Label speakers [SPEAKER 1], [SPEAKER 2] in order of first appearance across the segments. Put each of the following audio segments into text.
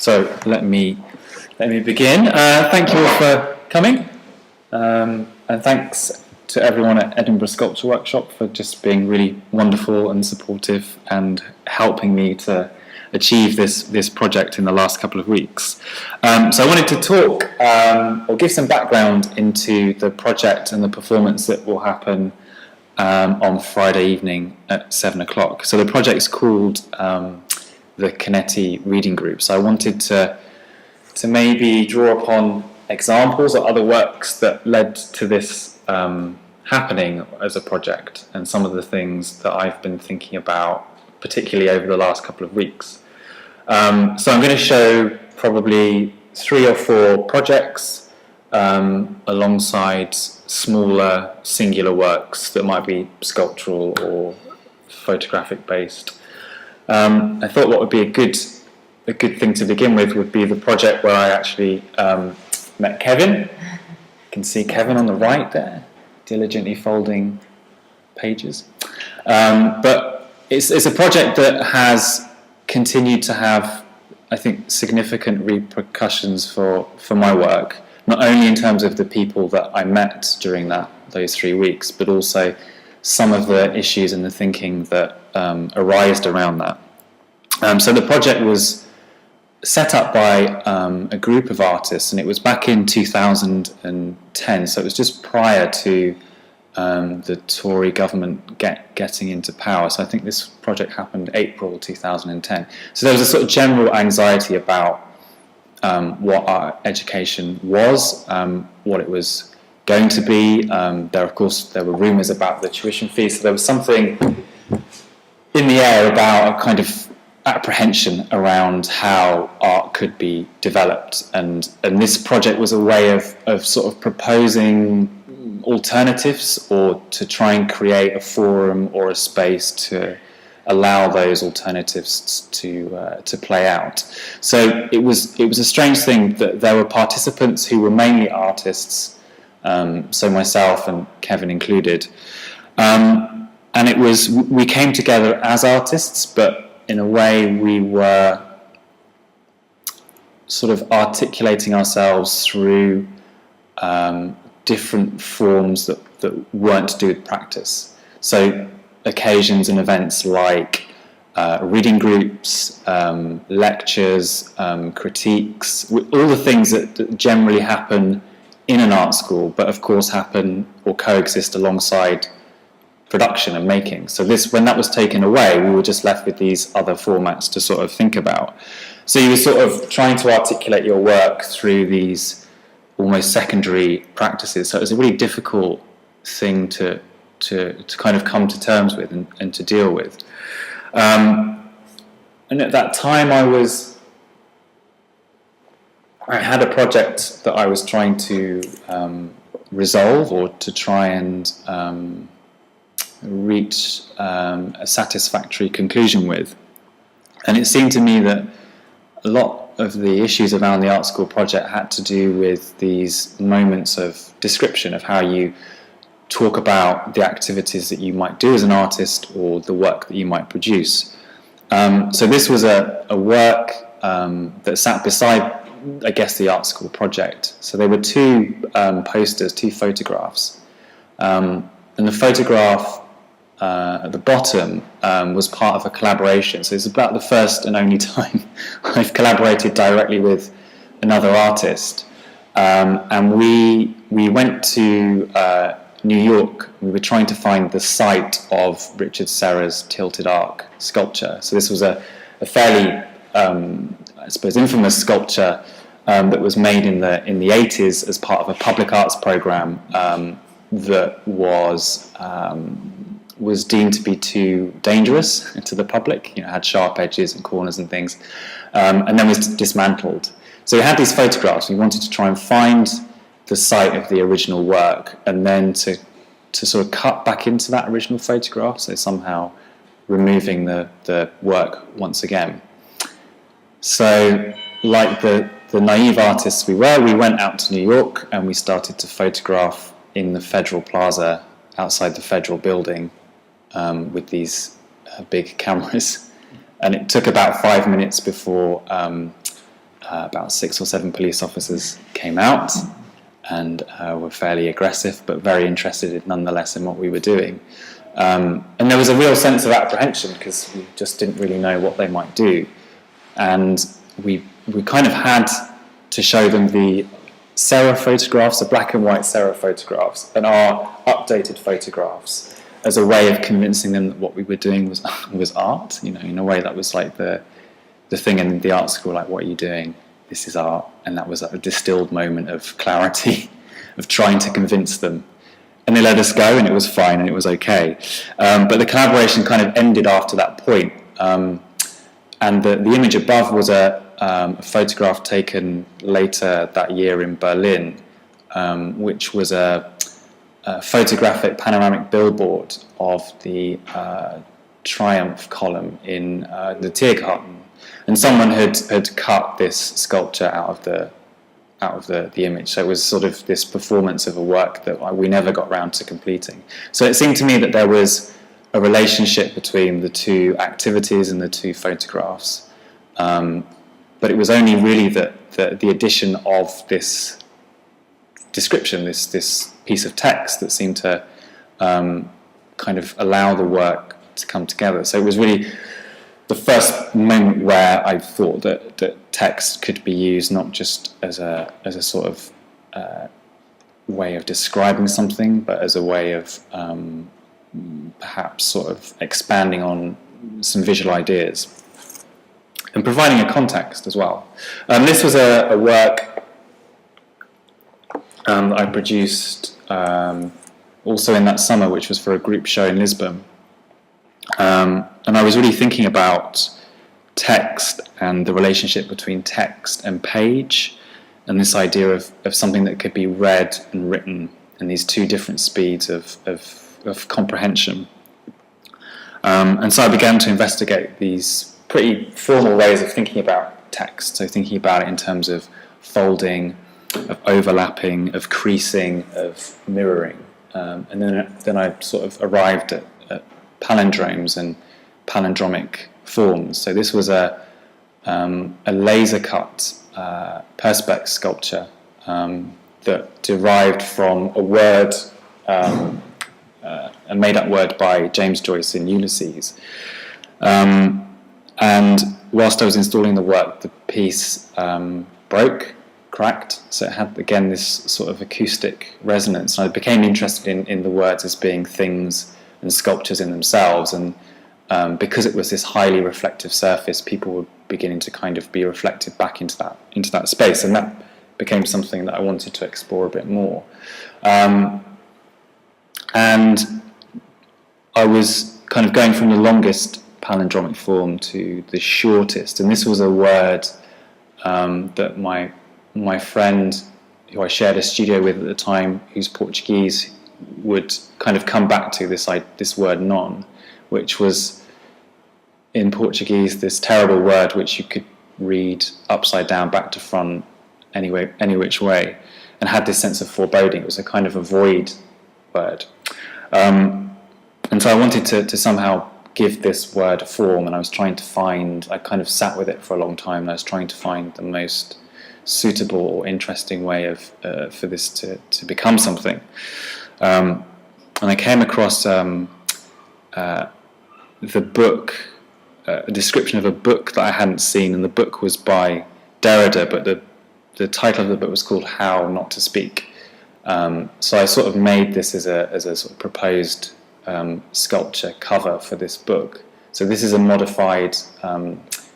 [SPEAKER 1] So let me begin. Thank you all for coming, and thanks to everyone at Edinburgh Sculpture Workshop for just being really wonderful and supportive and helping me to achieve this project in the last couple of weeks. So I wanted to talk or give some background into the project and the performance that will happen on Friday evening at 7 o'clock. So the project's called the Canetti Reading Group. So I wanted to maybe draw upon examples or other works that led to this happening as a project, and some of the things that I've been thinking about, particularly over the last couple of weeks. So I'm going to show probably 3 or 4 projects alongside smaller singular works that might be sculptural or photographic based. I thought what would be a good thing to begin with would be the project where I actually met Kevin. You can see Kevin on the right there, diligently folding pages. But it's a project that has continued to have, I think, significant repercussions for my work, not only in terms of the people that I met during those 3 weeks, but also some of the issues and the thinking that arised around that. So the project was set up by a group of artists, and it was back in 2010, so it was just prior to the Tory government getting into power. So I think this project happened April 2010. So there was a sort of general anxiety about what our education was, what it was going to be. There were rumours about the tuition fees, so there was something in the air about a kind of apprehension around how art could be developed, and this project was a way of sort of proposing alternatives, or to try and create a forum or a space to allow those alternatives to play out. So it was a strange thing that there were participants who were mainly artists, so myself and Kevin included, and we came together as artists, but in a way we were sort of articulating ourselves through different forms that weren't to do with practice. So occasions and events like reading groups, lectures, critiques, all the things that generally happen in an art school, but of course happen or coexist alongside production and making. So when that was taken away, we were just left with these other formats to sort of think about. So you were sort of trying to articulate your work through these almost secondary practices. So it was a really difficult thing to kind of come to terms with and to deal with. And at that time I had a project that I was trying to resolve, or to try and reach a satisfactory conclusion with. And it seemed to me that a lot of the issues around the art school project had to do with these moments of description of how you talk about the activities that you might do as an artist, or the work that you might produce. So this was a work that sat beside, I guess, the art school project. So there were 2 posters, 2 photographs, and the photograph at the bottom was part of a collaboration. So it's about the first and only time I've collaborated directly with another artist. And we went to New York. We were trying to find the site of Richard Serra's Tilted Arc sculpture. So this was a fairly, I suppose, infamous sculpture that was made in the 80s as part of a public arts program that was deemed to be too dangerous to the public. Had sharp edges and corners and things, and then was dismantled. So we had these photographs. We wanted to try and find the site of the original work, and then to sort of cut back into that original photograph, so somehow removing the work once again. So, like the naive artists we went out to New York, and we started to photograph in the Federal Plaza outside the Federal Building with these big cameras. And it took about 5 minutes before about 6 or 7 police officers came out and were fairly aggressive, but very interested nonetheless in what we were doing. And there was a real sense of apprehension because we just didn't really know what they might do. And we kind of had to show them the Serra photographs, the black and white Serra photographs, and our updated photographs as a way of convincing them that what we were doing was art. You know, in a way that was like the thing in the art school, like, what are you doing? This is art. And that was like a distilled moment of clarity, of trying to convince them. And they let us go, and it was fine, and it was okay. But the collaboration kind of ended after that point. And the image above was a photograph taken later that year in Berlin, which was a photographic panoramic billboard of the Triumph column in the Tiergarten. And someone had cut this sculpture out of the image. So it was sort of this performance of a work that we never got round to completing. So it seemed to me that there was a relationship between the two activities and the two photographs. But it was only really that the addition of this description, this piece of text, that seemed to kind of allow the work to come together. So it was really the first moment where I thought that text could be used not just as a sort of way of describing something, but as a way of perhaps sort of expanding on some visual ideas and providing a context as well. This was a work that I produced also in that summer, which was for a group show in Lisbon. And I was really thinking about text and the relationship between text and page, and this idea of something that could be read and written, and these two different speeds of comprehension. And so I began to investigate these pretty formal ways of thinking about text, so thinking about it in terms of folding, of overlapping, of creasing, of mirroring. And then I sort of arrived at palindromes and palindromic forms. So this was a laser cut perspex sculpture that derived from a word, a made up word by James Joyce in Ulysses. And whilst I was installing the work, the piece cracked, so it had again this sort of acoustic resonance. And I became interested in the words as being things and sculptures in themselves, and because it was this highly reflective surface, people were beginning to kind of be reflected back into that space, and that became something that I wanted to explore a bit more. And I was kind of going from the longest palindromic form to the shortest, and this was a word that my friend, who I shared a studio with at the time, who's Portuguese, would kind of come back to this word non, which was in Portuguese this terrible word which you could read upside down, back to front, any which way, and had this sense of foreboding. It was a kind of a void word. And so I wanted to somehow give this word a form, and I kind of sat with it for a long time, and I was trying to find the most suitable or interesting way for this to become something. And I came across the book, a description of a book that I hadn't seen, and the book was by Derrida, but the title of the book was called How Not to Speak. So I sort of made this as a sort of proposed sculpture cover for this book. So this is a modified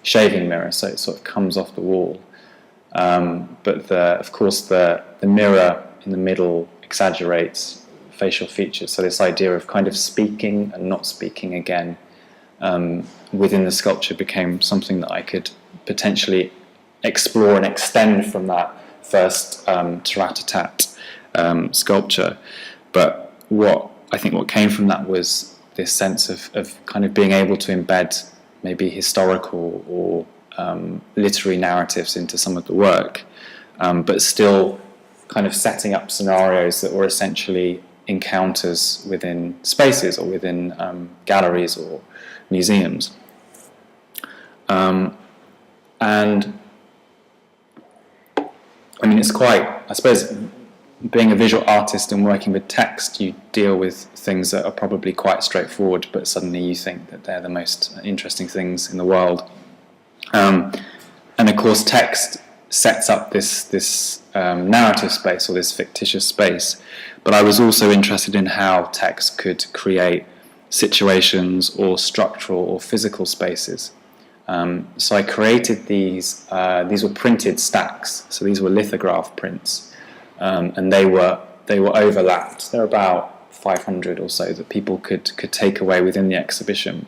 [SPEAKER 1] shaving mirror, so it sort of comes off the wall. But of course the mirror in the middle exaggerates facial features, so this idea of kind of speaking and not speaking again within the sculpture became something that I could potentially explore and extend from that first rat-a-tat sculpture. But what came from that was this sense of kind of being able to embed maybe historical or literary narratives into some of the work, but still kind of setting up scenarios that were essentially encounters within spaces or within galleries or museums. And I mean, it's quite, I suppose, being a visual artist and working with text, you deal with things that are probably quite straightforward, but suddenly you think that they're the most interesting things in the world. And of course, text sets up this narrative space, or this fictitious space. But I was also interested in how text could create situations or structural or physical spaces. So I created these. These were printed stacks. So these were lithograph prints, and they were overlapped. There are about 500 or so that people could take away within the exhibition.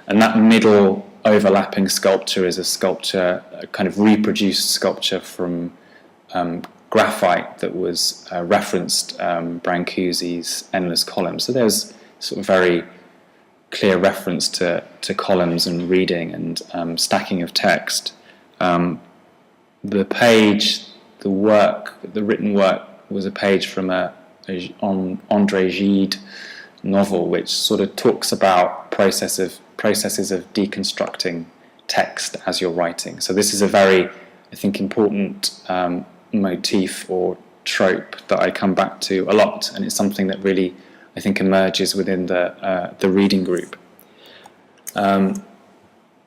[SPEAKER 1] And that middle overlapping sculpture is a kind of reproduced sculpture from graphite that was referenced Brancusi's endless columns. So there's sort of very clear reference to columns and reading and stacking of text. The page, the written work was a page from a André Gide novel, which sort of talks about processes of deconstructing text as you're writing. So this is a very, I think, important motif or trope that I come back to a lot, and it's something that really, I think, emerges within the reading group. And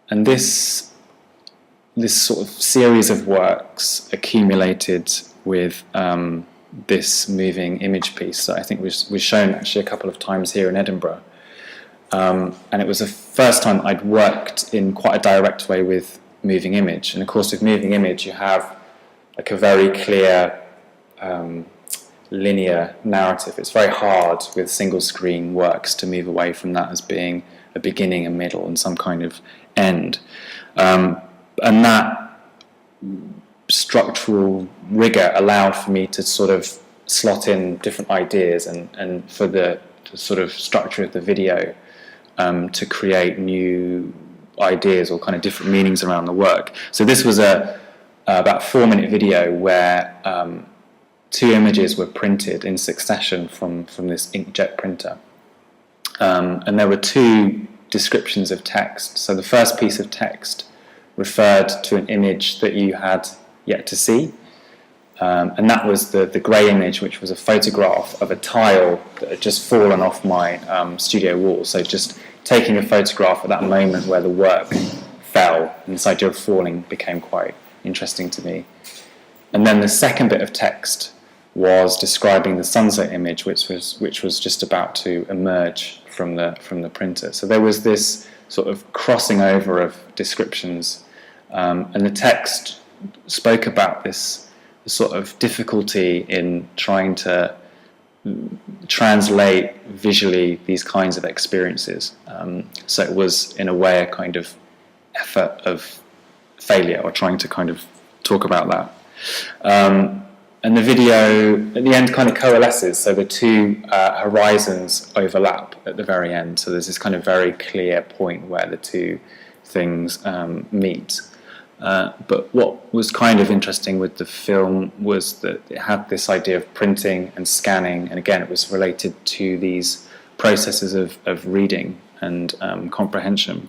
[SPEAKER 1] this sort of series of works accumulated with this moving image piece that I think was shown actually a couple of times here in Edinburgh. And it was the first time I'd worked in quite a direct way with moving image. And of course, with moving image, you have like a very clear linear narrative. It's very hard with single screen works to move away from that as being a beginning, a middle, and some kind of end. And that structural rigor allowed for me to sort of slot in different ideas and for the sort of structure of the video to create new ideas or kind of different meanings around the work. So this was about 4-minute video where 2 images were printed in succession from this inkjet printer. And there were 2 descriptions of text. So the first piece of text referred to an image that you had yet to see. And that was the grey image, which was a photograph of a tile that had just fallen off my studio wall. So just taking a photograph at that moment where the work fell, and this idea of falling became quite interesting to me. And then the second bit of text was describing the sunset image, which was just about to emerge from the printer. So there was this sort of crossing over of descriptions, and the text spoke about this sort of difficulty in trying to translate visually these kinds of experiences. So it was, in a way, a kind of effort of failure, or trying to kind of talk about that. And the video at the end kind of coalesces, so the 2 horizons overlap at the very end. So there's this kind of very clear point where the 2 things meet. But what was kind of interesting with the film was that it had this idea of printing and scanning, and again it was related to these processes of reading and comprehension.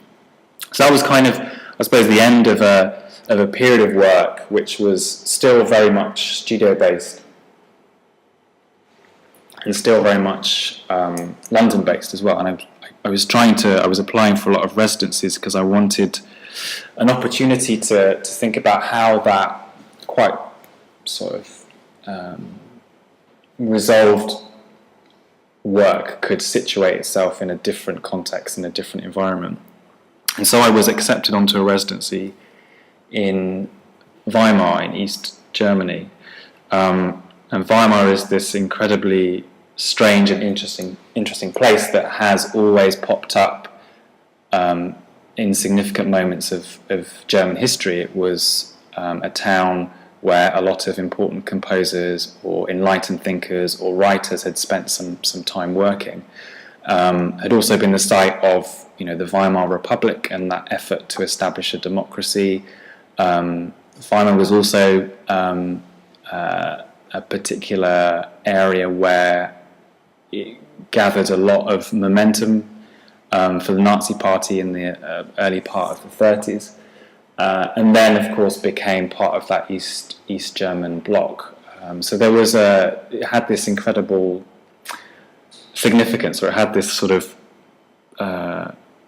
[SPEAKER 1] So that was kind of, I suppose, the end of a period of work which was still very much studio-based and still very much London-based as well. And I was applying for a lot of residencies because I wanted an opportunity to think about how that quite sort of resolved work could situate itself in a different context, in a different environment. And so I was accepted onto a residency in Weimar in East Germany. And Weimar is this incredibly strange and interesting place that has always popped up in significant moments of German history. It was a town where a lot of important composers or enlightened thinkers or writers had spent some time working. Had also been the site of the Weimar Republic and that effort to establish a democracy. Weimar was also a particular area where it gathered a lot of momentum for the Nazi Party in the early part of the 30s, and then of course became part of that East East German bloc. So there was it had this incredible significance, or it had this sort of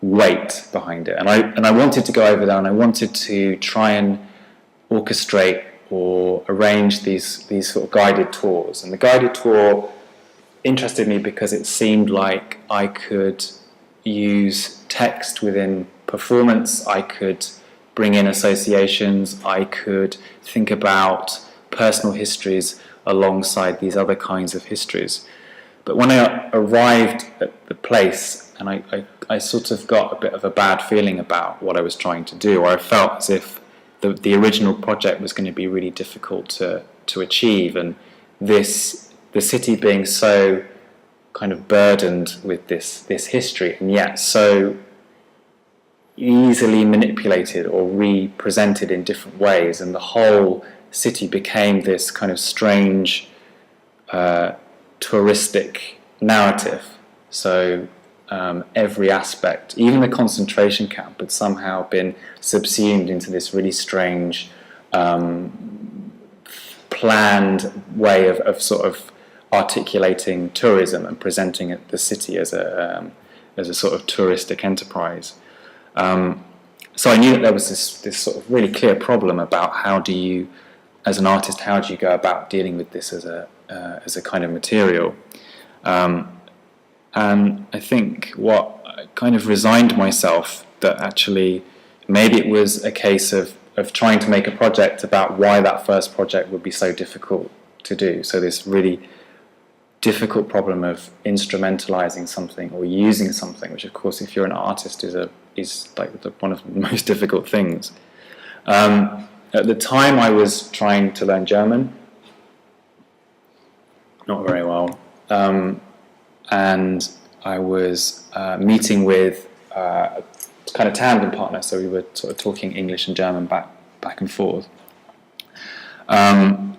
[SPEAKER 1] weight behind it. And I wanted to go over there, and I wanted to try and orchestrate or arrange these sort of guided tours. And the guided tour interested me because it seemed like I could use text within performance, I could bring in associations, I could think about personal histories alongside these other kinds of histories. But when I arrived at the place, and I sort of got a bit of a bad feeling about what I was trying to do, or I felt as if the original project was going to be really difficult to achieve, and the city being so kind of burdened with this history, and yet so easily manipulated or represented in different ways, and the whole city became this kind of strange touristic narrative. So every aspect, even the concentration camp, had somehow been subsumed into this really strange planned way of sort of articulating tourism and presenting the city as a sort of touristic enterprise. So I knew that there was this sort of really clear problem about how do you, as an artist, how do you go about dealing with this as a kind of material. And I think what I kind of resigned myself that actually maybe it was a case of trying to make a project about why that first project would be so difficult to do. So this really difficult problem of instrumentalizing something or using something, which of course if you're an artist is like one of the most difficult things. At the time I was trying to learn German, not very well, and I was meeting with a kind of tandem partner, so we were sort of talking English and German back and forth.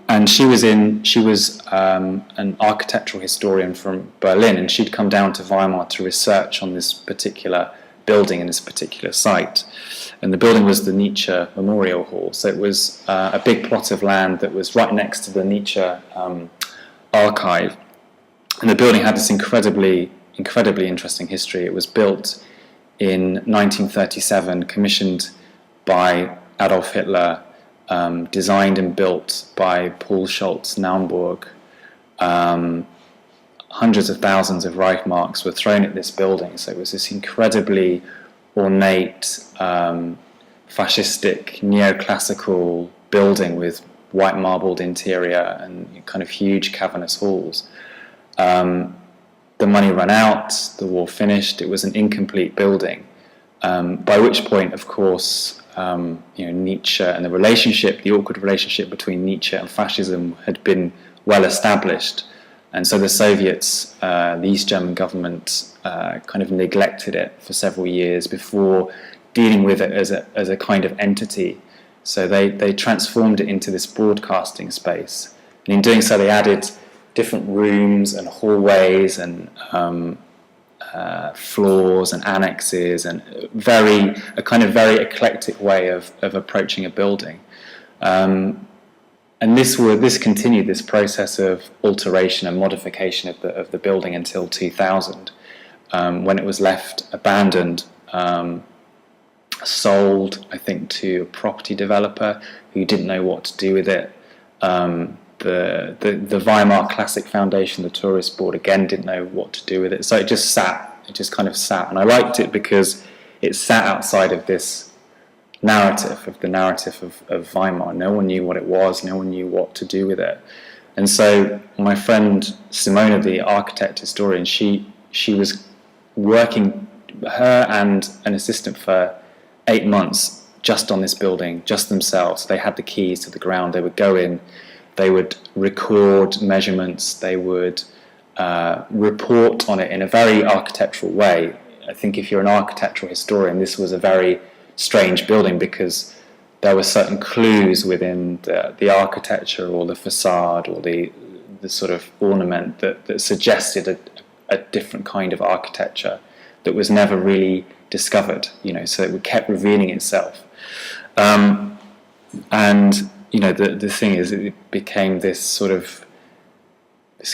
[SPEAKER 1] And she was an architectural historian from Berlin, and she'd come down to Weimar to research on this particular building and this particular site. And the building was the Nietzsche Memorial Hall, so it was a big plot of land that was right next to the Nietzsche archive. And the building had this incredibly interesting history. It was built in 1937, commissioned by Adolf Hitler, designed and built by Paul Schultz-Naumburg. Hundreds of thousands of Reichmarks were thrown at this building, so it was this incredibly ornate, fascistic, neoclassical building with white marbled interior and kind of huge cavernous halls. The money ran out, the war finished, it was an incomplete building, by which point, of course, Nietzsche and the awkward relationship between Nietzsche and fascism had been well established. And so the Soviets, the East German government, kind of neglected it for several years before dealing with it as a kind of entity. So they transformed it into this broadcasting space. And in doing so, they added different rooms and hallways and floors and annexes, and a kind of very eclectic way of approaching a building. And this continued, this process of alteration and modification of the building until 2000, when it was left abandoned, sold, I think, to a property developer who didn't know what to do with it. The Weimar Classic Foundation, the tourist board, again didn't know what to do with it. So it just kind of sat. And I liked it because it sat outside of this narrative of Weimar. No one knew what it was, no one knew what to do with it. And so my friend Simona, the architect historian, she was working, her and an assistant, for 8 months just on this building, just themselves. They had the keys to the ground. They would go in, they would record measurements, they would report on it in a very architectural way. I think if you're an architectural historian, this was a very strange building because there were certain clues within the architecture or the facade or the sort of ornament that suggested a different kind of architecture that was never really discovered, so it kept revealing itself. And the thing is, it became this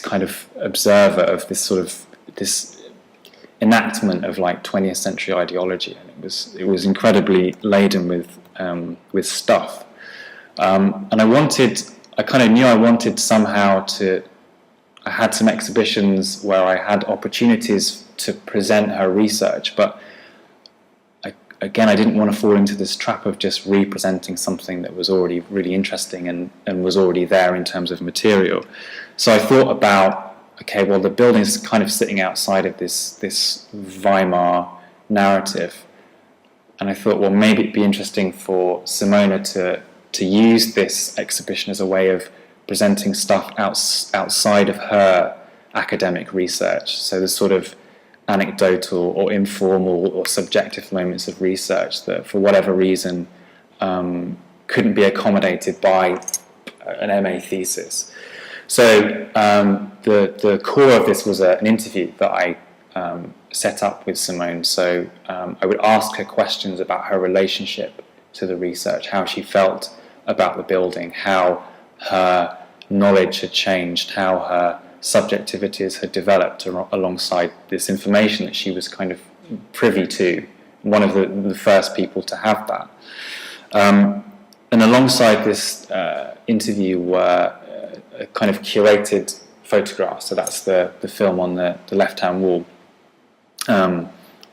[SPEAKER 1] kind of observer of this enactment of like 20th century ideology, and it was incredibly laden with stuff. And I kind of knew I wanted somehow I had some exhibitions where I had opportunities to present her research, but I didn't want to fall into this trap of just representing something that was already really interesting and was already there in terms of material. So I thought about, okay, well, the building's kind of sitting outside of this Weimar narrative, and I thought, well, maybe it'd be interesting for Simona to use this exhibition as a way of presenting stuff outside of her academic research. So the sort of anecdotal or informal or subjective moments of research that, for whatever reason, couldn't be accommodated by an MA thesis. So the core of this was an interview that I set up with Simone. So I would ask her questions about her relationship to the research, how she felt about the building, how her knowledge had changed, how her subjectivities had developed alongside this information that she was kind of privy to, one of the first people to have that. And alongside this interview were a kind of curated photographs, so that's the film on the left-hand wall,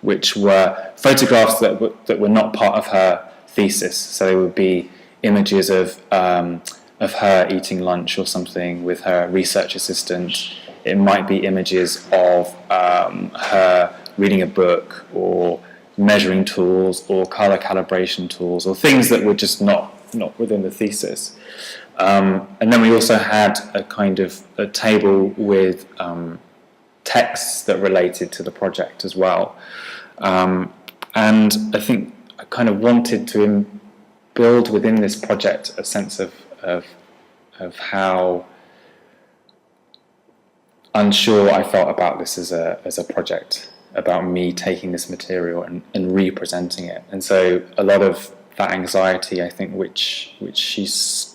[SPEAKER 1] which were photographs that were not part of her thesis. So they would be images of her eating lunch or something with her research assistant. It might be images of her reading a book, or measuring tools, or color calibration tools, or things that were just not within the thesis. And then we also had a kind of a table with texts that related to the project as well. And I think I kind of wanted to build within this project a sense of how unsure I felt about this as a project, about me taking this material and representing it. And so a lot of that anxiety, I think, which she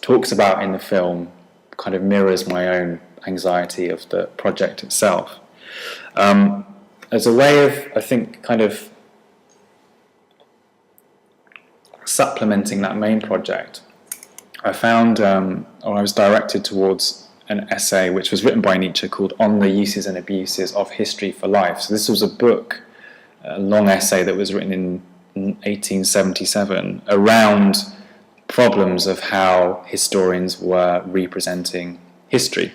[SPEAKER 1] talks about in the film, kind of mirrors my own anxiety of the project itself. As a way of, I think, kind of supplementing that main project, I found, or I was directed towards an essay which was written by Nietzsche called On the Uses and Abuses of History for Life. So this was a book, a long essay that was written in 1877 around problems of how historians were representing history.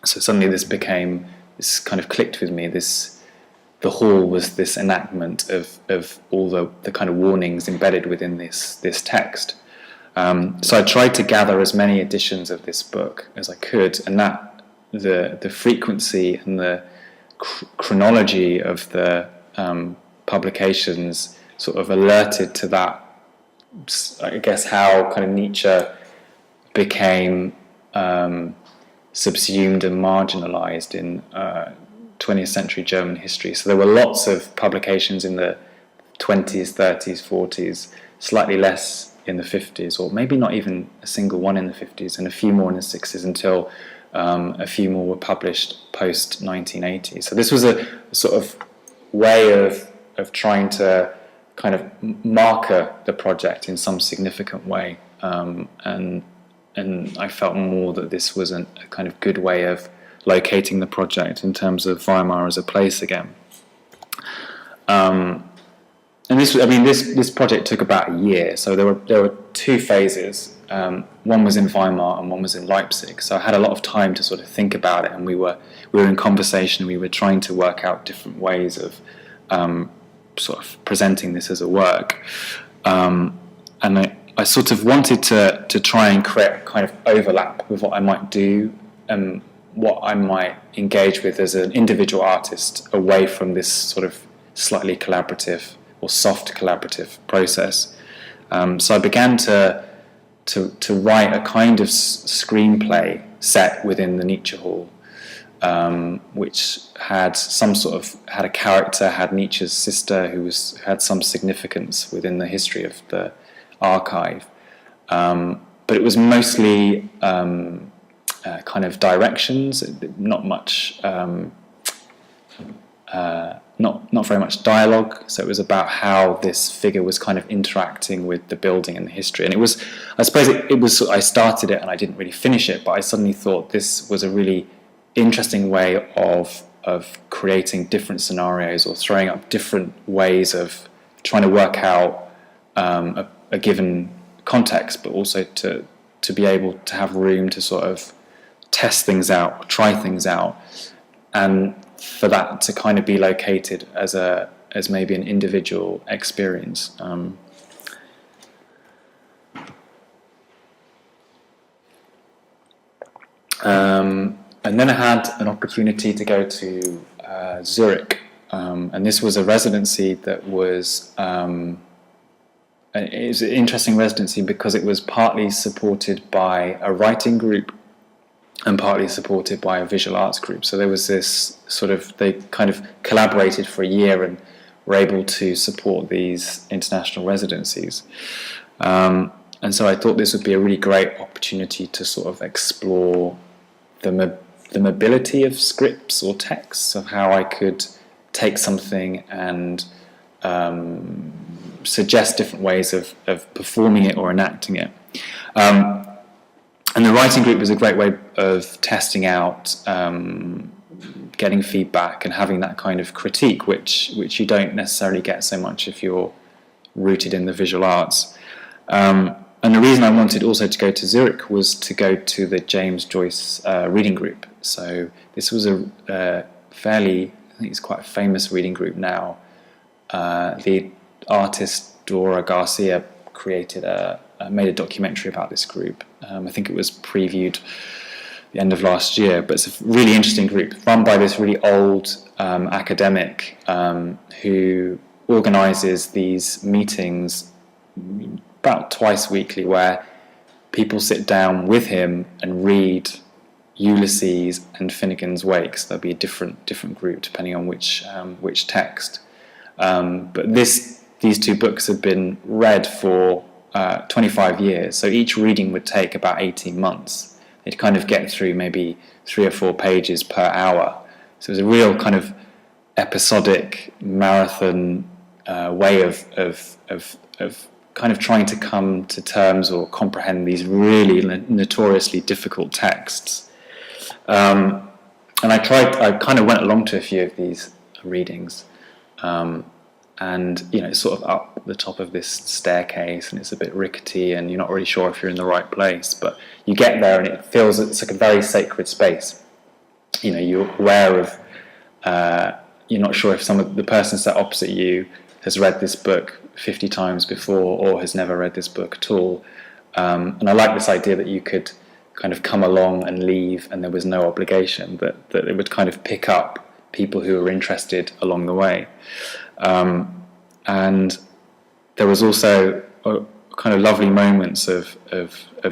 [SPEAKER 1] So suddenly this kind of clicked with me. The hall was this enactment of all the kind of warnings embedded within this text. So I tried to gather as many editions of this book as I could, and that the frequency and the chronology of the publications sort of alerted to that, I guess, how kind of Nietzsche became subsumed and marginalized in 20th century German history. So there were lots of publications in the 20s, 30s, 40s, slightly less in the 50s, or maybe not even a single one in the 50s, and a few more in the 60s, until a few more were published post 1980. So this was a sort of way of trying to kind of marker the project in some significant way, and I felt more that this was a kind of good way of locating the project in terms of Weimar as a place again. And this project took about a year. So there were two phases. One was in Weimar and one was in Leipzig. So I had a lot of time to sort of think about it, and we were in conversation. We were trying to work out different ways of sort of presenting this as a work. And I sort of wanted to try and create a kind of overlap with what I might do and what I might engage with as an individual artist, away from this sort of slightly collaborative or soft collaborative process. So I began to write a kind of screenplay set within the Nietzsche Hall, which had had a character, had Nietzsche's sister, who had some significance within the history of the archive. but it was mostly kind of directions, not much, not very much dialogue. So it was about how this figure was kind of interacting with the building and the history. And it was, I suppose, it was. I started it and I didn't really finish it, but I suddenly thought this was a really interesting way of creating different scenarios or throwing up different ways of trying to work out a given context, but also to be able to have room to sort of test things out, try things out, and for that to kind of be located as maybe an individual experience. And then I had an opportunity to go to Zurich, and this was a residency that was it was an interesting residency because it was partly supported by a writing group and partly supported by a visual arts group. So there was this sort of, they kind of collaborated for a year and were able to support these international residencies. And so I thought this would be a really great opportunity to sort of explore the mobility of scripts or texts, of how I could take something and suggest different ways of performing it or enacting it. And the writing group was a great way of testing out, getting feedback and having that kind of critique, which you don't necessarily get so much if you're rooted in the visual arts. And the reason I wanted also to go to Zurich was to go to the James Joyce reading group. So this was a fairly, I think it's quite a famous reading group now. The artist Dora Garcia made a documentary about this group. I think it was previewed the end of last year, but it's a really interesting group run by this really old academic who organises these meetings about twice weekly where people sit down with him and read Ulysses and Finnegan's Wake. So there'll be a different group depending on which text. But these two books have been read for 25 years, so each reading would take about 18 months. They'd kind of get through maybe 3 or 4 pages per hour. So it was a real kind of episodic marathon way of kind of trying to come to terms or comprehend these really notoriously difficult texts. And I kind of went along to a few of these readings. And it's sort of up the top of this staircase, and it's a bit rickety, and you're not really sure if you're in the right place. But you get there, and it feels it's like a very sacred space. You're aware of, you're not sure if the person sat opposite you has read this book 50 times before or has never read this book at all. And I like this idea that you could kind of come along and leave, and there was no obligation, that it would kind of pick up people who were interested along the way. And there was also kind of lovely moments of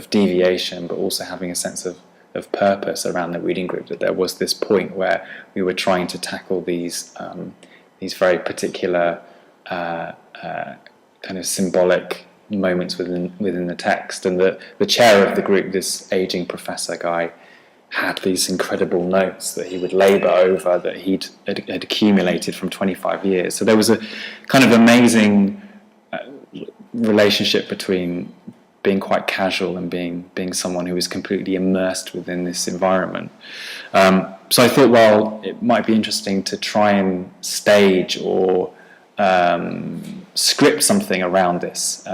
[SPEAKER 1] deviation, but also having a sense of purpose around the reading group, that there was this point where we were trying to tackle these very particular kind of symbolic moments within the text. And the chair of the group, this aging professor guy, had these incredible notes that he would labour over that had accumulated from 25 years. So there was a kind of amazing relationship between being quite casual and being someone who was completely immersed within this environment. So I thought, well, it might be interesting to try and stage or script something around this,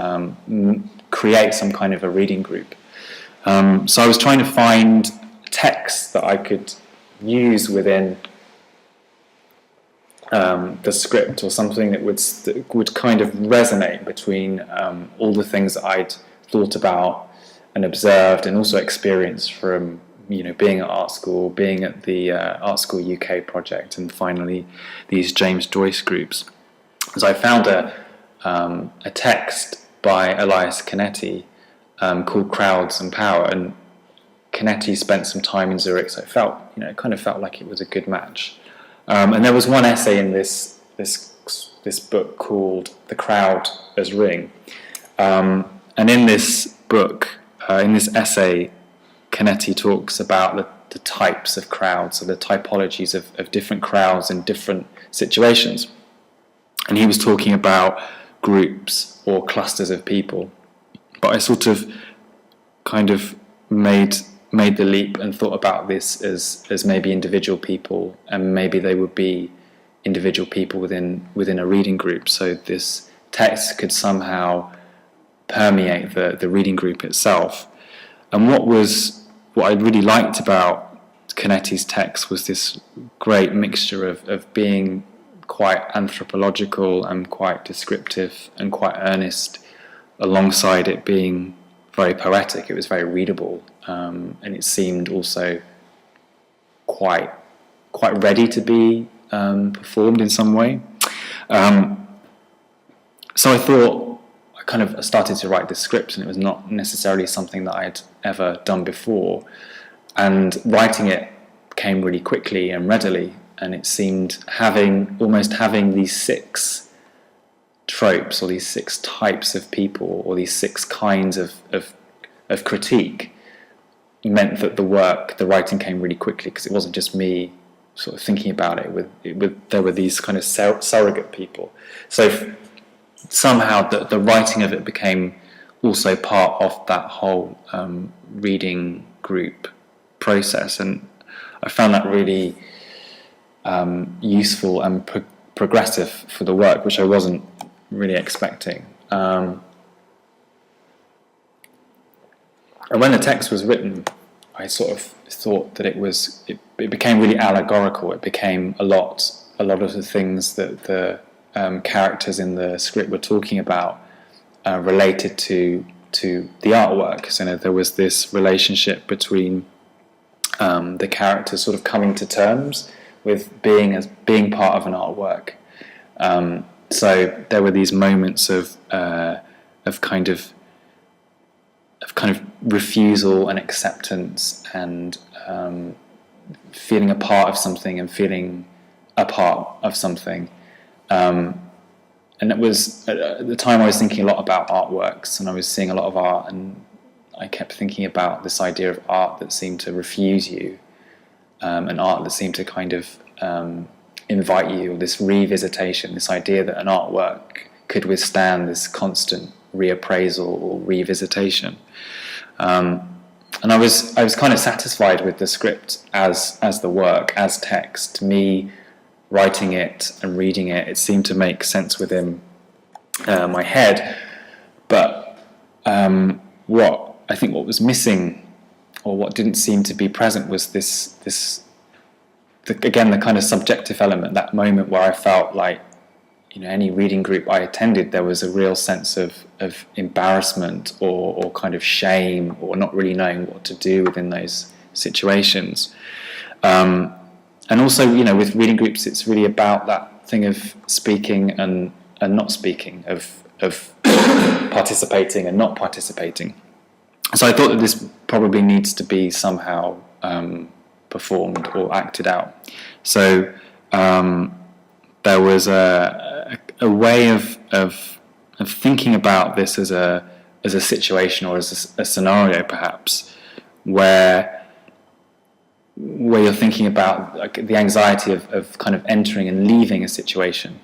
[SPEAKER 1] create some kind of a reading group. So I was trying to find text that I could use within the script, or something that would kind of resonate between all the things that I'd thought about and observed and also experienced from being at art school, being at the Art School UK project, and finally these James Joyce groups. So I found a text by Elias Canetti called Crowds and Power, and Canetti spent some time in Zurich, so it kind of felt like it was a good match. And there was one essay in this book called "The Crowd as Ring," and in this book, in this essay, Canetti talks about the types of crowds, or the typologies of different crowds in different situations. And he was talking about groups or clusters of people. But I sort of kind of made the leap and thought about this as maybe individual people, and maybe they would be individual people within a reading group. So this text could somehow permeate the reading group itself. And what I really liked about Canetti's text was this great mixture of being quite anthropological and quite descriptive and quite earnest, alongside it being very poetic. It was very readable, and it seemed also quite ready to be performed in some way. So I thought, I started to write this script, and it was not necessarily something that I'd ever done before, and writing it came really quickly and readily, and it seemed almost having these 6 tropes, or these 6 types of people, or these 6 kinds of critique, meant that the writing came really quickly, because it wasn't just me sort of thinking about it. There were these kind of surrogate people. So somehow the writing of it became also part of that whole reading group process, and I found that really useful and progressive for the work, which I wasn't really expecting. And when the text was written, I sort of thought that it became really allegorical. It became a lot of the things that the characters in the script were talking about related to the artwork. So there was this relationship between the characters sort of coming to terms with being part of an artwork. So there were these moments of kind of refusal and acceptance, and feeling a part of something and feeling a part of something. And it was, at the time I was thinking a lot about artworks, and I was seeing a lot of art, and I kept thinking about this idea of art that seemed to refuse you, and art that seemed to kind of invite you, or this revisitation, this idea that an artwork could withstand this constant reappraisal or revisitation. And I was kind of satisfied with the script as the work, as text. Me writing it and reading it, it seemed to make sense within my head. But what was missing, or what didn't seem to be present, was the kind of subjective element. That moment where I felt like, any reading group I attended, there was a real sense of embarrassment or kind of shame, or not really knowing what to do within those situations. And also, with reading groups, it's really about that thing of speaking and not speaking, of participating and not participating. So I thought that this probably needs to be somehow performed or acted out. So there was a way of thinking about this as a situation, or as a scenario, perhaps, where you're thinking about the anxiety of kind of entering and leaving a situation.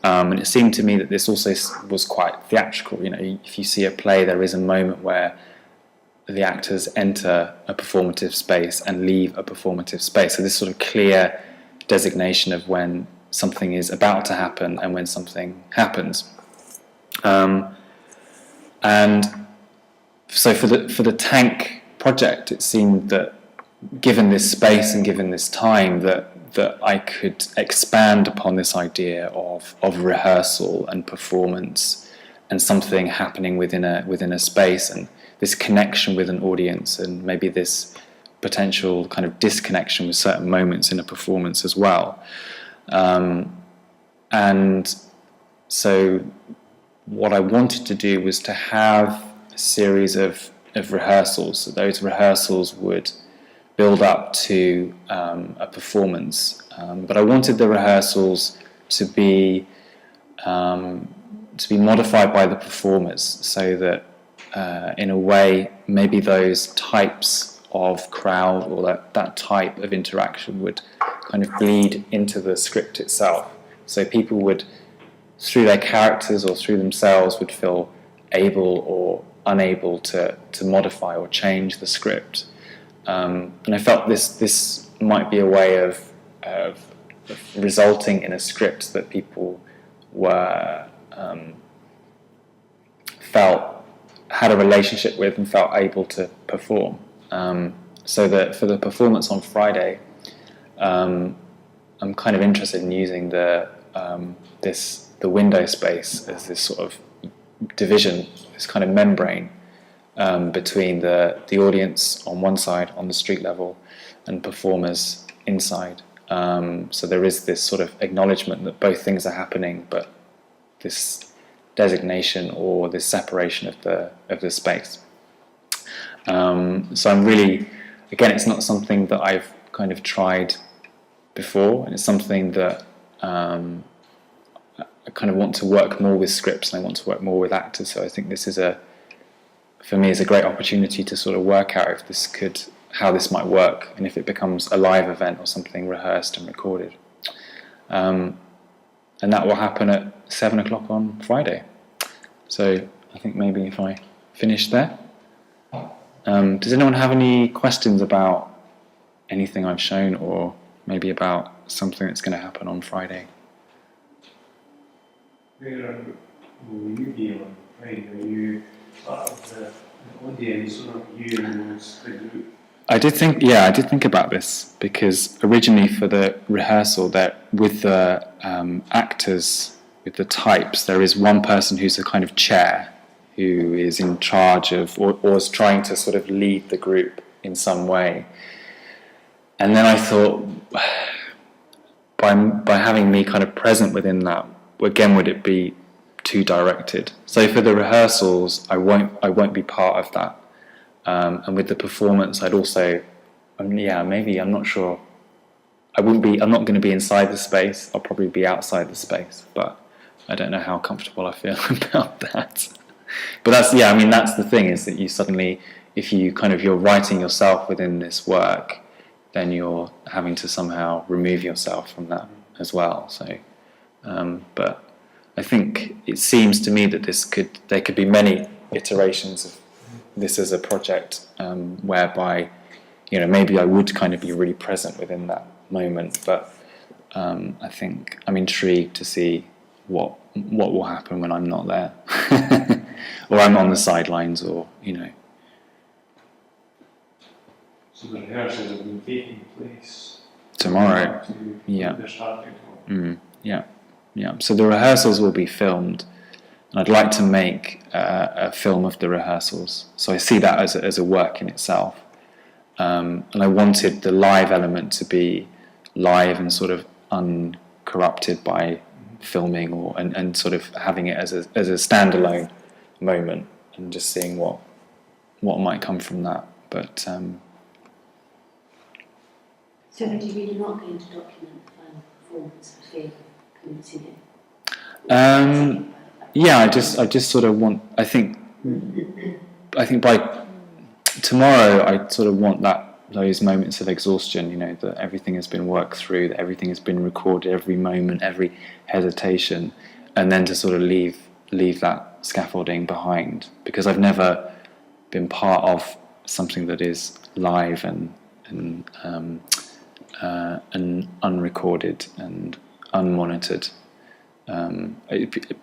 [SPEAKER 1] And it seemed to me that this also was quite theatrical. If you see a play, there is a moment where the actors enter a performative space and leave a performative space. So this sort of clear designation of when something is about to happen and when something happens. And so for the Tank project, it seemed that, given this space and given this time, that I could expand upon this idea of rehearsal and performance, and something happening within a space, and this connection with an audience, and maybe this potential kind of disconnection with certain moments in a performance as well. And so what I wanted to do was to have a series of rehearsals. So those rehearsals would build up to a performance, but I wanted the rehearsals to be modified by the performers, so that in a way, maybe those types of crowd or that type of interaction would kind of bleed into the script itself. So people would, through their characters or through themselves, would feel able or unable to modify or change the script. And I felt this might be a way of resulting in a script that people were had a relationship with and felt able to perform. So that for the performance on Friday, I'm kind of interested in using the window space as this sort of division, this kind of membrane between the audience on one side, on the street level, and performers inside. So there is this sort of acknowledgement that both things are happening, but this designation or this separation of the space. So I'm really, again, it's not something that I've kind of tried before, and it's something that I kind of want to work more with scripts, and I want to work more with actors. So I think this is for me, is a great opportunity to sort of work out how this might work, and if it becomes a live event or something rehearsed and recorded. And that will happen at 7 o'clock on Friday. So I think maybe if I finish there. Does anyone have any questions about anything I've shown, or maybe about something that's going to happen on Friday?
[SPEAKER 2] Where will you be on Friday? Are you part of the audience, or you amongst the group?
[SPEAKER 1] I did think about this, because originally for the rehearsal, that with the actors, with the types, there is one person who's a kind of chair, who is in charge of, or is trying to sort of lead the group in some way. And then I thought, by having me kind of present within that, again, would it be too directed? So for the rehearsals, I won't be part of that. And with the performance, I'd also, maybe, I'm not sure. I'm not going to be inside the space. I'll probably be outside the space, but I don't know how comfortable I feel about that. But that's the thing, is that you suddenly, if you're writing yourself within this work, then you're having to somehow remove yourself from that as well. So, but I think it seems to me that there could be many iterations of this as a project, whereby, maybe I would kind of be really present within that moment, but I think I'm intrigued to see what will happen when I'm not there, or I'm on the sidelines, or
[SPEAKER 2] So the rehearsals have been taking place
[SPEAKER 1] tomorrow. Yeah. So the rehearsals will be filmed, and I'd like to make a film of the rehearsals. So I see that as a work in itself, and I wanted the live element to be live and sort of uncorrupted by filming, and sort of having it as a standalone moment, and just seeing what might come from that. But
[SPEAKER 3] so are you really not going to document the final performance for fear of committing it?
[SPEAKER 1] I just sort of want. I think by tomorrow, I sort of want those moments of exhaustion. That everything has been worked through, that everything has been recorded, every moment, every hesitation, and then to sort of leave that scaffolding behind, because I've never been part of something that is live and unrecorded and unmonitored.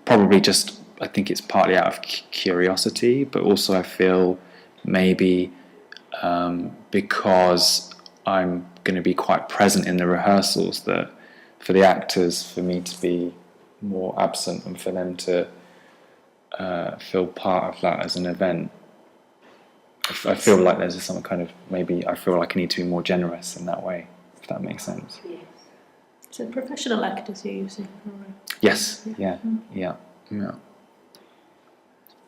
[SPEAKER 1] Probably just, I think it's partly out of curiosity, but also I feel maybe because I'm going to be quite present in the rehearsals, that for the actors, for me to be more absent and for them to feel part of that as an event, I feel like there's some kind of, maybe I feel like I need to be more generous in that way, if that makes sense.
[SPEAKER 3] Yes.
[SPEAKER 4] So professional actors you're using?
[SPEAKER 1] Yes, yeah.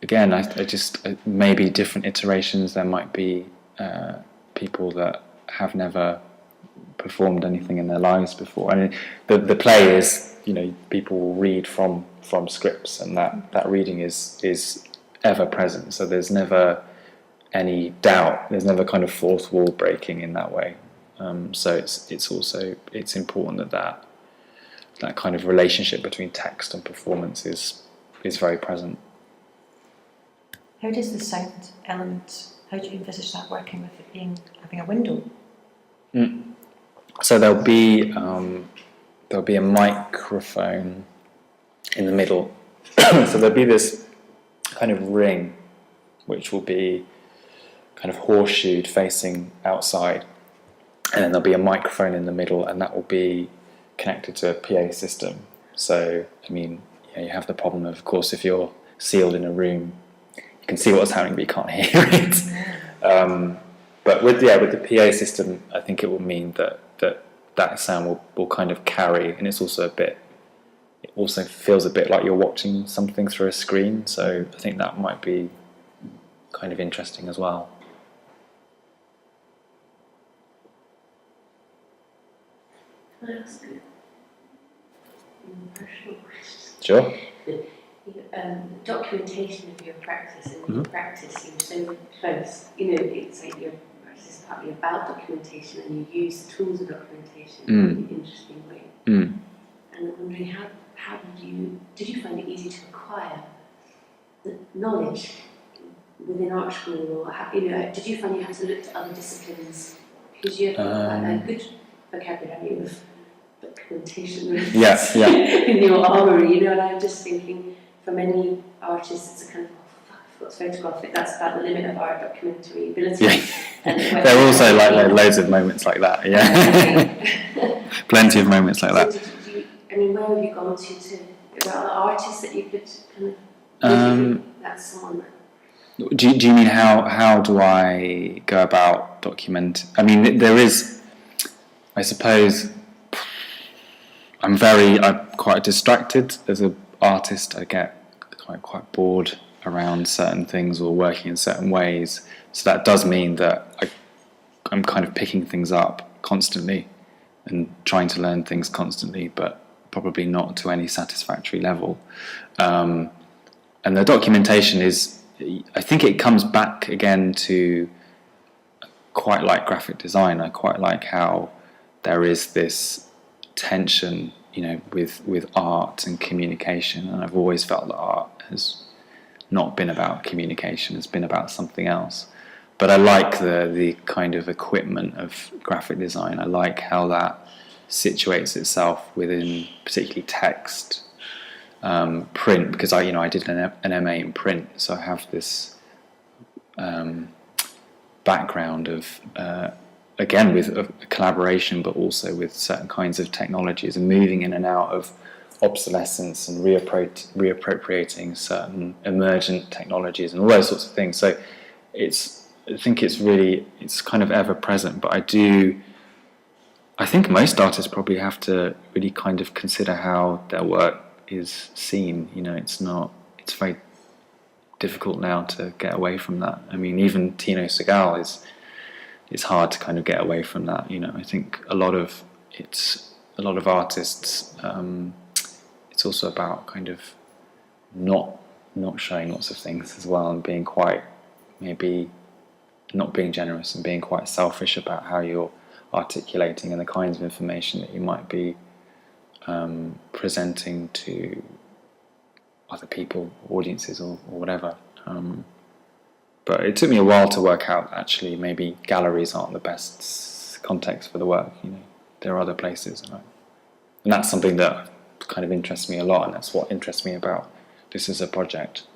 [SPEAKER 1] Again, I just, maybe different iterations. There might be people that have never performed anything in their lives before. I mean, the play is, people will read from scripts, and that reading is ever present. So there's never any doubt. There's never kind of fourth wall breaking in that way. So it's important that kind of relationship between text and performance is very present.
[SPEAKER 4] How does the sound element, how do you envisage that working with it having a window?
[SPEAKER 1] So there'll be a microphone in the middle. So there'll be this kind of ring, which will be kind of horseshoed facing outside, and then there'll be a microphone in the middle, and that will be connected to a PA system. So, I mean, you have the problem of course, if you're sealed in a room, you can see what's happening, but you can't hear it. But with the PA system, I think it will mean that sound will kind of carry, and it also feels a bit like you're watching something through a screen. So I think that might be kind of interesting as well.
[SPEAKER 3] Can I ask a personal question?
[SPEAKER 1] Sure.
[SPEAKER 3] Documentation of your practice, and your practice seems so close. It's like your practice is partly about documentation, and you use the tools of documentation in an interesting way. And I'm wondering, how did you find it easy to acquire the knowledge within art school, or did you find you had to look to other disciplines because you have quite a good vocabulary of documentation in your armoury, and I'm just thinking, for many artists, it's a kind of, I've got to photograph it, that's about the limit of art documentary ability.
[SPEAKER 1] Yeah. There are also loads of moments like that, Plenty of moments like that.
[SPEAKER 3] So where have you gone to other artists that you could kind of, that's someone that...
[SPEAKER 1] Do you mean how do I go about document? I mean, there is, I suppose, I'm quite distracted as an artist. I get quite bored around certain things or working in certain ways. So that does mean that I'm kind of picking things up constantly and trying to learn things constantly, but probably not to any satisfactory level. And the documentation is, I think it comes back again to quite like graphic design. I quite like how there is this tension, with art and communication, and I've always felt that art has not been about communication, it's been about something else. But I like the kind of equipment of graphic design. I like how that situates itself within particularly text, print, because I did an MA in print, so I have this background of again with a collaboration, but also with certain kinds of technologies and moving in and out of obsolescence and reappropriating certain emergent technologies and all those sorts of things. So I think it's kind of ever present, but I think most artists probably have to really kind of consider how their work is seen. It's very difficult now to get away from that. I mean, even Tino Segal it's hard to kind of get away from that. I think a lot of artists, it's also about kind of not showing lots of things as well, and being quite, maybe not being generous and being quite selfish about how you're articulating and the kinds of information that you might be presenting to other people, audiences, or whatever. But it took me a while to work out, actually, maybe galleries aren't the best context for the work. There are other places, and that's something that kind of interests me a lot, and that's what interests me about this as a project.